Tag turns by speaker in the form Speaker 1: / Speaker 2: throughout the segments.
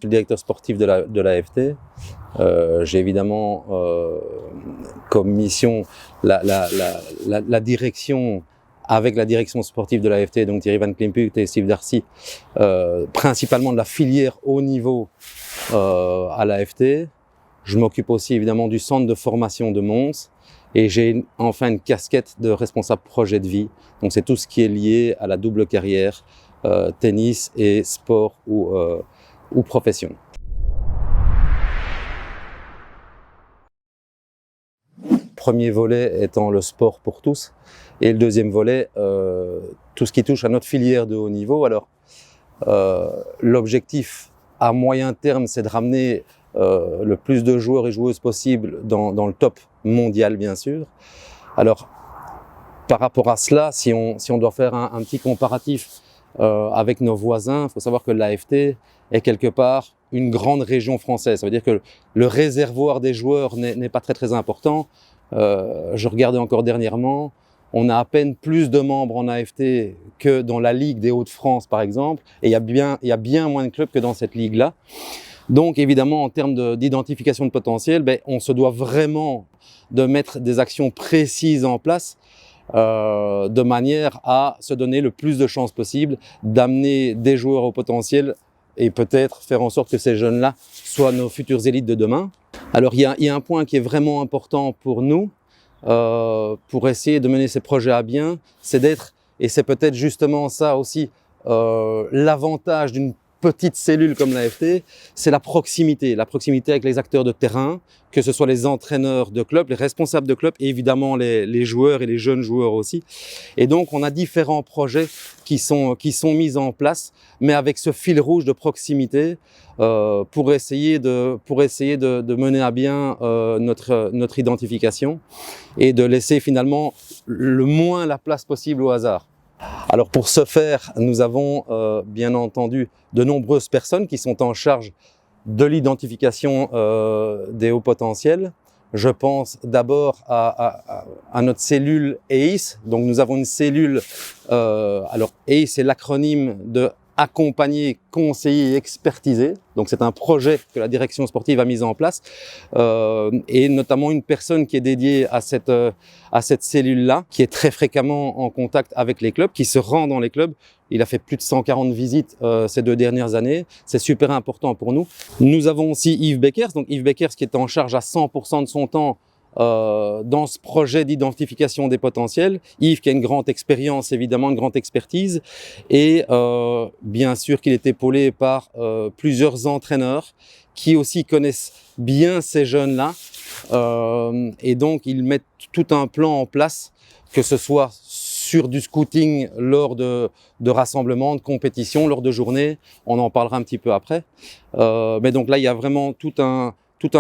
Speaker 1: suis le directeur sportif de l'AFT. J'ai évidemment comme mission la direction avec la direction sportive de l'AFT, donc Thierry Van Klimput et Steve Darcy, principalement de la filière haut niveau à l'AFT. Je m'occupe aussi évidemment du centre de formation de Mons et j'ai enfin une casquette de responsable projet de vie. Donc c'est tout ce qui est lié à la double carrière, tennis et sport ou profession. Premier volet étant le sport pour tous et le deuxième volet, tout ce qui touche à notre filière de haut niveau. Alors l'objectif à moyen terme, c'est de ramener le plus de joueurs et joueuses possible dans le top mondial, bien sûr. Alors, par rapport à cela, si on doit faire un petit comparatif avec nos voisins, il faut savoir que l'AFT est quelque part une grande région française. Ça veut dire que le réservoir des joueurs n'est pas très important. Je regardais encore dernièrement, on a à peine plus de membres en AFT que dans la Ligue des Hauts-de-France, par exemple, et il y a bien moins de clubs que dans cette ligue-là. Donc évidemment, en termes d'identification de potentiel, on se doit vraiment de mettre des actions précises en place de manière à se donner le plus de chances possible d'amener des joueurs au potentiel et peut-être faire en sorte que ces jeunes-là soient nos futures élites de demain. Alors il y a un point qui est vraiment important pour nous, pour essayer de mener ces projets à bien, c'est d'être, et c'est peut-être justement ça aussi, l'avantage d'une petite cellule comme l'AFT, c'est la proximité avec les acteurs de terrain, que ce soit les entraîneurs de club, les responsables de club et évidemment les joueurs et les jeunes joueurs aussi. Et donc on a différents projets qui sont mis en place, mais avec ce fil rouge de proximité pour essayer de mener à bien notre identification et de laisser finalement le moins la place possible au hasard. Alors pour ce faire, nous avons bien entendu de nombreuses personnes qui sont en charge de l'identification des hauts potentiels. Je pense d'abord à notre cellule ACE. Donc nous avons une cellule, alors ACE c'est l'acronyme de accompagner, conseiller et expertiser. Donc c'est un projet que la direction sportive a mis en place et notamment une personne qui est dédiée à cette cellule-là, qui est très fréquemment en contact avec les clubs, qui se rend dans les clubs. Il a fait plus de 140 visites ces 2 dernières années. C'est super important pour nous. Nous avons aussi Yves Beckers, donc Yves Beckers qui est en charge à 100% de son temps dans ce projet d'identification des potentiels. Yves qui a une grande expérience, évidemment, une grande expertise et bien sûr qu'il est épaulé par plusieurs entraîneurs qui aussi connaissent bien ces jeunes-là et donc ils mettent tout un plan en place, que ce soit sur du scouting lors de rassemblements, de compétitions, lors de journées, on en parlera un petit peu après. Mais donc là, il y a vraiment tout un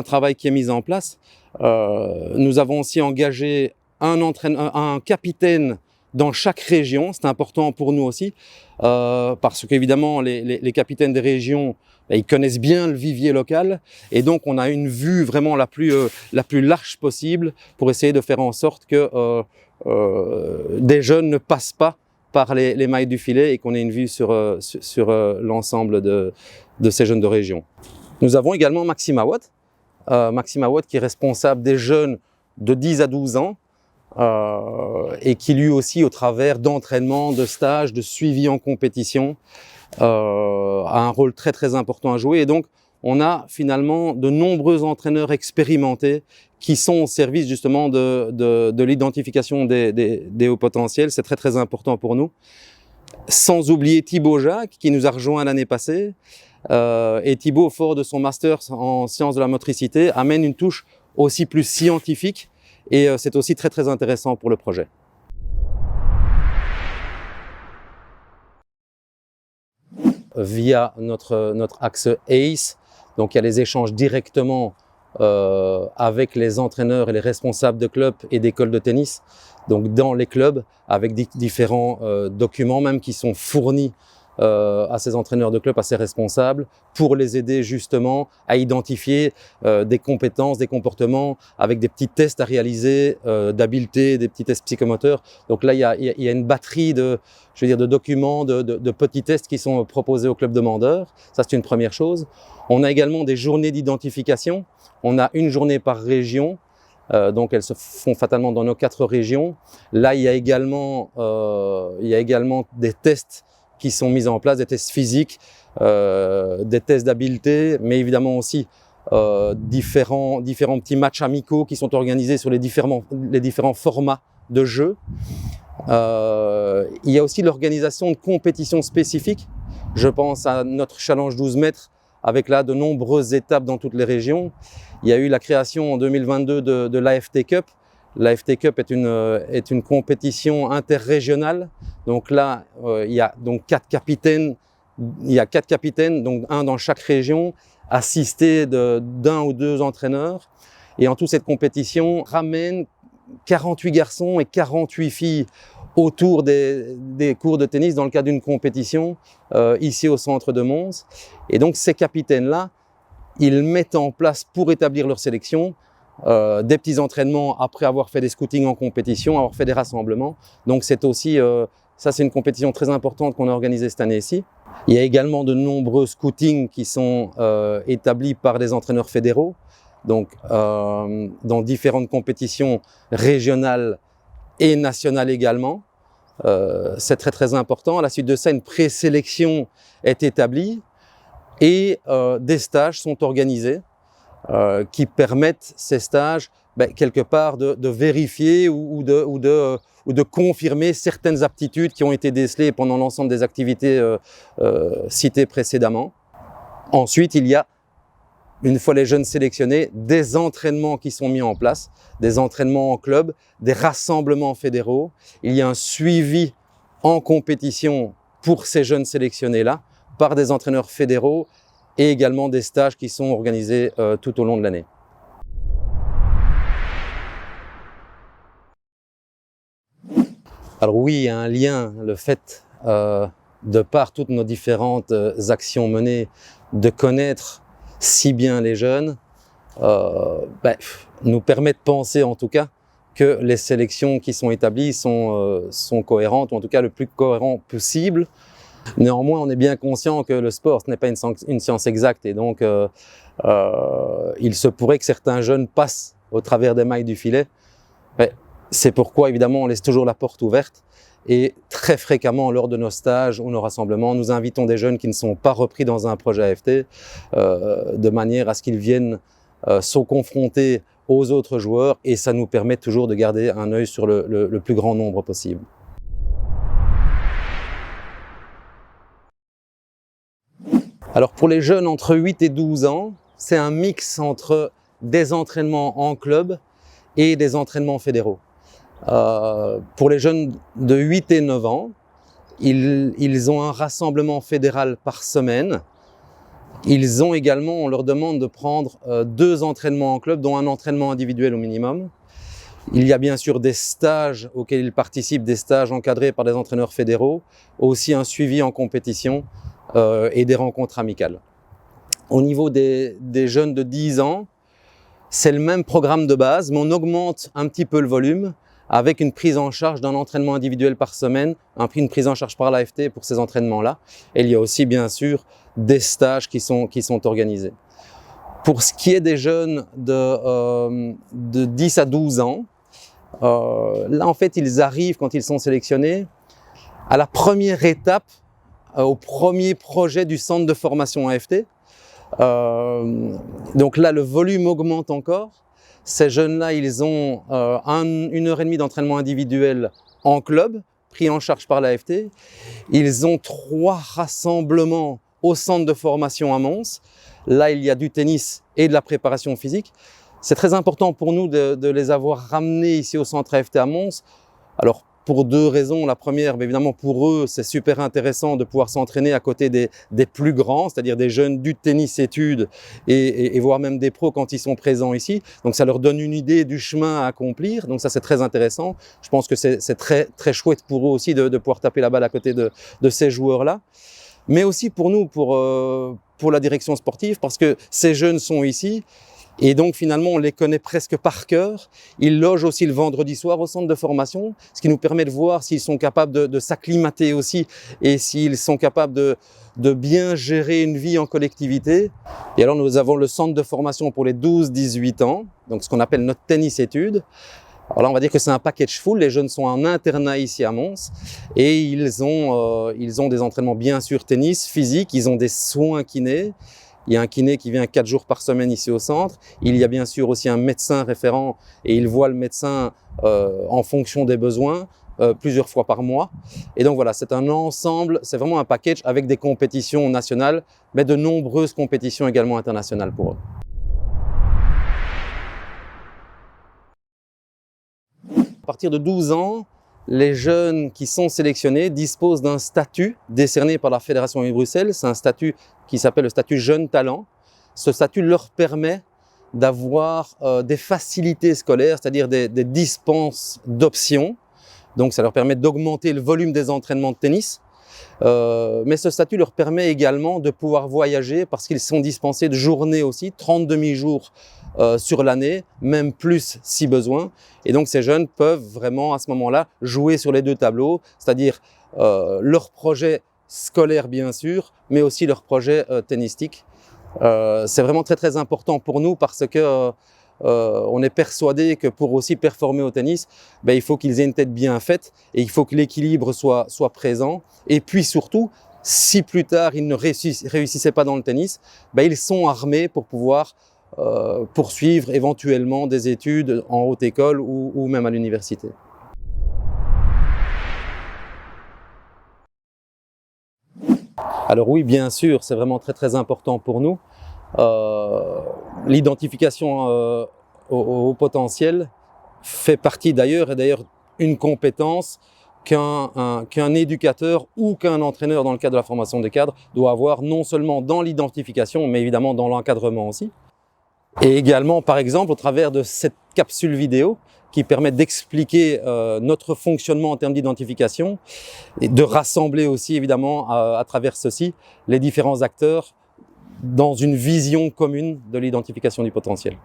Speaker 1: travail qui est mis en place. Nous avons aussi engagé un capitaine dans chaque région, c'est important pour nous aussi, parce qu'évidemment les capitaines des régions, ils connaissent bien le vivier local et donc on a une vue vraiment la plus large possible pour essayer de faire en sorte que des jeunes ne passent pas par les mailles du filet et qu'on ait une vue sur l'ensemble de ces jeunes de région. Nous avons également Maxime Awad. Maxime Awad qui est responsable des jeunes de 10 à 12 ans et qui lui aussi au travers d'entraînement, de stages, de suivi en compétition a un rôle très important à jouer et donc on a finalement de nombreux entraîneurs expérimentés qui sont au service justement de l'identification des hauts potentiels. C'est très important pour nous. Sans oublier Thibaut Jacques qui nous a rejoint l'année passée. Et Thibaut, fort de son master en sciences de la motricité, amène une touche aussi plus scientifique et c'est aussi très intéressant pour le projet. Via notre axe ACE, donc il y a les échanges directement avec les entraîneurs et les responsables de clubs et d'écoles de tennis, donc dans les clubs, avec différents documents même qui sont fournis à ces entraîneurs de club, à ces responsables, pour les aider justement à identifier des compétences, des comportements, avec des petits tests à réaliser d'habileté, des petits tests psychomoteurs. Donc là, il y a une batterie de documents, de petits tests qui sont proposés au club demandeur. Ça, c'est une première chose. On a également des journées d'identification. On a une journée par région. Donc elles se font fatalement dans nos 4 régions. Là, il y a également des tests qui sont mis en place, des tests physiques, des tests d'habileté, mais évidemment aussi différents petits matchs amicaux qui sont organisés sur les différents formats de jeu. Il y a aussi l'organisation de compétitions spécifiques. Je pense à notre challenge 12 mètres avec là de nombreuses étapes dans toutes les régions. Il y a eu la création en 2022 de l'AFT Cup. L'AFT Cup est une compétition interrégionale. Donc là, il y a donc 4 capitaines. Il y a 4 capitaines, donc un dans chaque région, assistés d'un ou 2 entraîneurs. Et en tout, cette compétition ramène 48 garçons et 48 filles autour des cours de tennis dans le cadre d'une compétition ici au centre de Mons. Et donc ces capitaines-là, ils mettent en place pour établir leur sélection des petits entraînements après avoir fait des scootings en compétition, avoir fait des rassemblements. Donc c'est aussi, ça c'est une compétition très importante qu'on a organisée cette année-ci. Il y a également de nombreux scootings qui sont établis par des entraîneurs fédéraux, donc dans différentes compétitions régionales et nationales également. C'est très très important. À la suite de ça, une présélection est établie et des stages sont organisés qui permettent ces stages quelque part de vérifier ou de confirmer certaines aptitudes qui ont été décelées pendant l'ensemble des activités citées précédemment. Ensuite, il y a, une fois les jeunes sélectionnés, des entraînements qui sont mis en place, des entraînements en club, des rassemblements fédéraux. Il y a un suivi en compétition pour ces jeunes sélectionnés-là par des entraîneurs fédéraux et également des stages qui sont organisés tout au long de l'année. Alors oui, il y a un lien, le fait, de par toutes nos différentes actions menées, de connaître si bien les jeunes, nous permet de penser en tout cas que les sélections qui sont établies sont cohérentes, ou en tout cas le plus cohérent possible. Néanmoins, on est bien conscient que le sport, ce n'est pas une science exacte, et donc il se pourrait que certains jeunes passent au travers des mailles du filet. C'est pourquoi évidemment on laisse toujours la porte ouverte, et très fréquemment lors de nos stages ou nos rassemblements, nous invitons des jeunes qui ne sont pas repris dans un projet AFT de manière à ce qu'ils viennent se confronter aux autres joueurs, et ça nous permet toujours de garder un œil sur le plus grand nombre possible. Alors pour les jeunes entre 8 et 12 ans, c'est un mix entre des entraînements en club et des entraînements fédéraux. Pour les jeunes de 8 et 9 ans, ils ont un rassemblement fédéral par semaine. Ils ont également, on leur demande de prendre 2 entraînements en club, dont un entraînement individuel au minimum. Il y a bien sûr des stages auxquels ils participent, des stages encadrés par des entraîneurs fédéraux, aussi un suivi en compétition et des rencontres amicales. Au niveau des jeunes de 10 ans, c'est le même programme de base, mais on augmente un petit peu le volume avec une prise en charge d'un entraînement individuel par semaine, une prise en charge par l'AFT pour ces entraînements-là. Et il y a aussi bien sûr des stages qui sont organisés. Pour ce qui est des jeunes de 10 à 12 ans, là en fait ils arrivent, quand ils sont sélectionnés, à la première étape, au premier projet du centre de formation AFT. Donc là le volume augmente encore. Ces jeunes-là, ils ont 1h30 d'entraînement individuel en club, pris en charge par l'AFT. Ils ont 3 rassemblements au centre de formation à Mons. Là, il y a du tennis et de la préparation physique. C'est très important pour nous de les avoir ramenés ici au centre AFT à Mons. Alors, pour 2 raisons. La première, évidemment, pour eux, c'est super intéressant de pouvoir s'entraîner à côté des plus grands, c'est-à-dire des jeunes du tennis études et voire même des pros quand ils sont présents ici. Donc, ça leur donne une idée du chemin à accomplir. Donc, ça, c'est très intéressant. Je pense que c'est très, très chouette pour eux aussi de pouvoir taper la balle à côté de ces joueurs-là. mais aussi pour nous, pour la direction sportive, parce que ces jeunes sont ici. Et donc finalement, on les connaît presque par cœur. Ils logent aussi le vendredi soir au centre de formation, ce qui nous permet de voir s'ils sont capables de s'acclimater aussi et s'ils sont capables de bien gérer une vie en collectivité. Et alors nous avons le centre de formation pour les 12-18 ans, donc ce qu'on appelle notre tennis-études. Alors là, on va dire que c'est un package full. Les jeunes sont en internat ici à Mons et ils ont des entraînements bien sûr tennis, physique, ils ont des soins kinés. Il y a un kiné qui vient 4 jours par semaine ici au centre. Il y a bien sûr aussi un médecin référent et il voit le médecin en fonction des besoins plusieurs fois par mois. Et donc voilà, c'est un ensemble, c'est vraiment un package avec des compétitions nationales, mais de nombreuses compétitions également internationales pour eux. À partir de 12 ans, les jeunes qui sont sélectionnés disposent d'un statut décerné par la Fédération Wallonie-Bruxelles. C'est un statut qui s'appelle le statut jeune talent. Ce statut leur permet d'avoir des facilités scolaires, c'est-à-dire des dispenses d'options. Donc ça leur permet d'augmenter le volume des entraînements de tennis. Mais ce statut leur permet également de pouvoir voyager parce qu'ils sont dispensés de journées aussi, 30 demi-jours sur l'année, même plus si besoin. Et donc ces jeunes peuvent vraiment à ce moment-là jouer sur les deux tableaux, c'est-à-dire leur projet scolaire bien sûr, mais aussi leur projet tennistique. C'est vraiment très très important pour nous parce que on est persuadé que pour aussi performer au tennis, il faut qu'ils aient une tête bien faite et il faut que l'équilibre soit présent. Et puis surtout, si plus tard ils ne réussissaient pas dans le tennis, ils sont armés pour pouvoir poursuivre éventuellement des études en haute école ou même à l'université. Alors oui, bien sûr, c'est vraiment très très important pour nous. L'identification au potentiel fait partie d'ailleurs, et d'ailleurs une compétence qu'un éducateur ou qu'un entraîneur dans le cadre de la formation des cadres doit avoir non seulement dans l'identification, mais évidemment dans l'encadrement aussi. Et également, par exemple, au travers de cette capsule vidéo qui permet d'expliquer notre fonctionnement en termes d'identification et de rassembler aussi évidemment à travers ceci les différents acteurs dans une vision commune de l'identification du potentiel.